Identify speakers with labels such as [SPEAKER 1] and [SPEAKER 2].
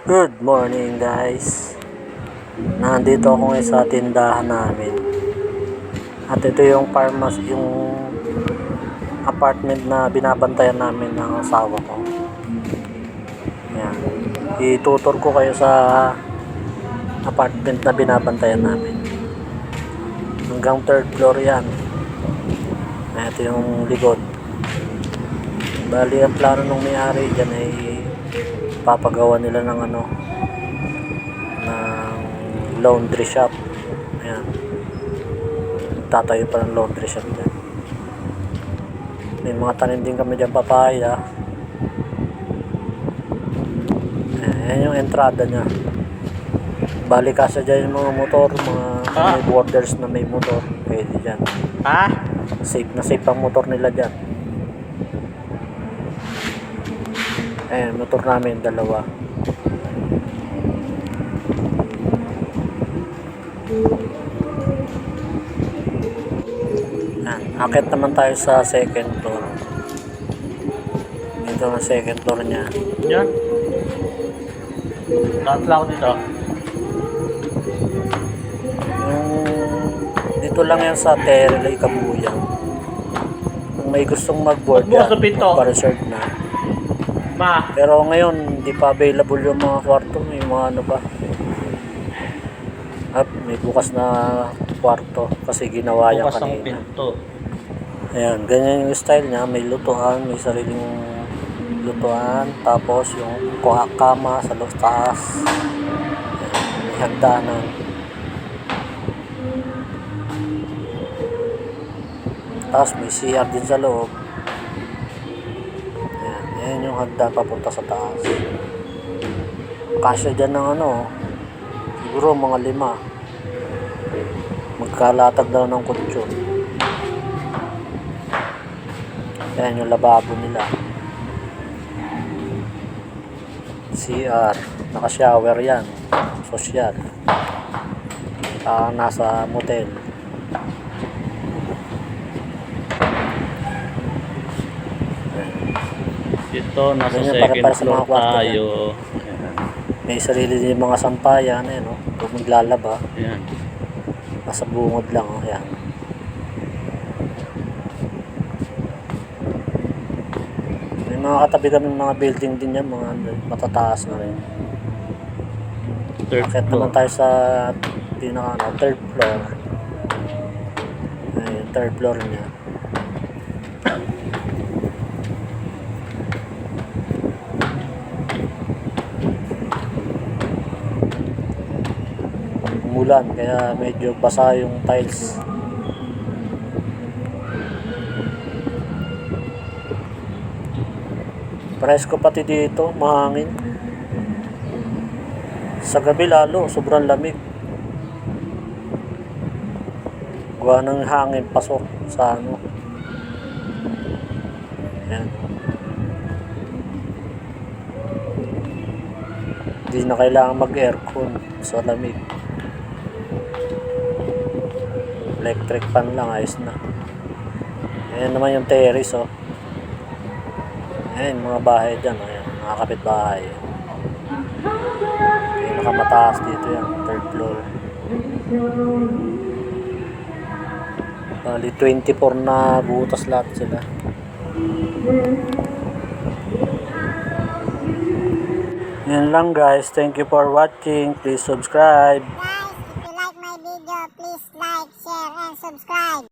[SPEAKER 1] Good morning guys. Nandito ako ngayon sa tindahan namin. At ito yung pharmacy, yung apartment na binabantayan namin ng asawa ko. Ayan. Itutur ko kayo sa apartment na binabantayan namin. Hanggang 3rd floor yan. Ito yung likod. Bali ang plano ng may-ari dyan ay papagawa nila ng ng laundry shop. Ayan. Tatayo pa ng laundry shop dyan. May mga tanim din kami dyan, papaya. Ayan yung entrada nya. Bali kasi dyan yung mga motor, mga may borders na may motor. Pwede dyan. Safe na safe ang motor nila dyan. Ayan, motor namin, dalawa. Akit naman tayo sa 2nd floor. Ito ang 2nd floor nya.
[SPEAKER 2] Yan. Tatla ako dito.
[SPEAKER 1] Dito lang yan sa Terrelay, Kabuyang. Kung may gustong mag-board yan, pa-reserve na. Pero ngayon, hindi pa available yung mga kwarto. May mga ano ba. May bukas na kwarto kasi ginawa yan kanina. Bukas ang pinto. Ayan, ganyan yung style niya. May lutuan, may sariling lutuan. Tapos yung kama sa taas. Ayan, may hagdanan. Tapos may CR din sa loob. Ayan yung hagdan papunta sa taas. Kasya dyan ng siguro mga 5. Magkalatag daw ng kutsyon. Ayan yung lababo nila. CR. Naka-shower yan. Social. Nasa motel.
[SPEAKER 2] Ito, nasa 2nd floor tayo.
[SPEAKER 1] May sarili din mga sampayan. Ayan, kung maglalaba.
[SPEAKER 2] Ayan.
[SPEAKER 1] Nasa bungod lang. Ayan. May mga katabi kami mga building din yan. Mga matataas na rin.
[SPEAKER 2] 3rd
[SPEAKER 1] Akit
[SPEAKER 2] floor.
[SPEAKER 1] naman tayo sa 3rd floor. Ayan, 3rd floor niya. Umulan kaya medyo basa yung tiles. Presko pati dito, mahangin. Sa gabi lalo, sobrang lamig. Gawa ng hangin pasok sa Ayan. Hindi na kailangan mag-aircon sa lamig. Electric fan lang, ayos na. Ayan naman yung terrace, Ayan, mga bahay dyan, ayan, mga kapitbahay. Nakamataas dito yan, 3rd floor. Bali, 24 na butas lahat sila. Yan lang guys, thank you for watching. Please subscribe.
[SPEAKER 3] Guys, if you like my video, please like, share, and subscribe.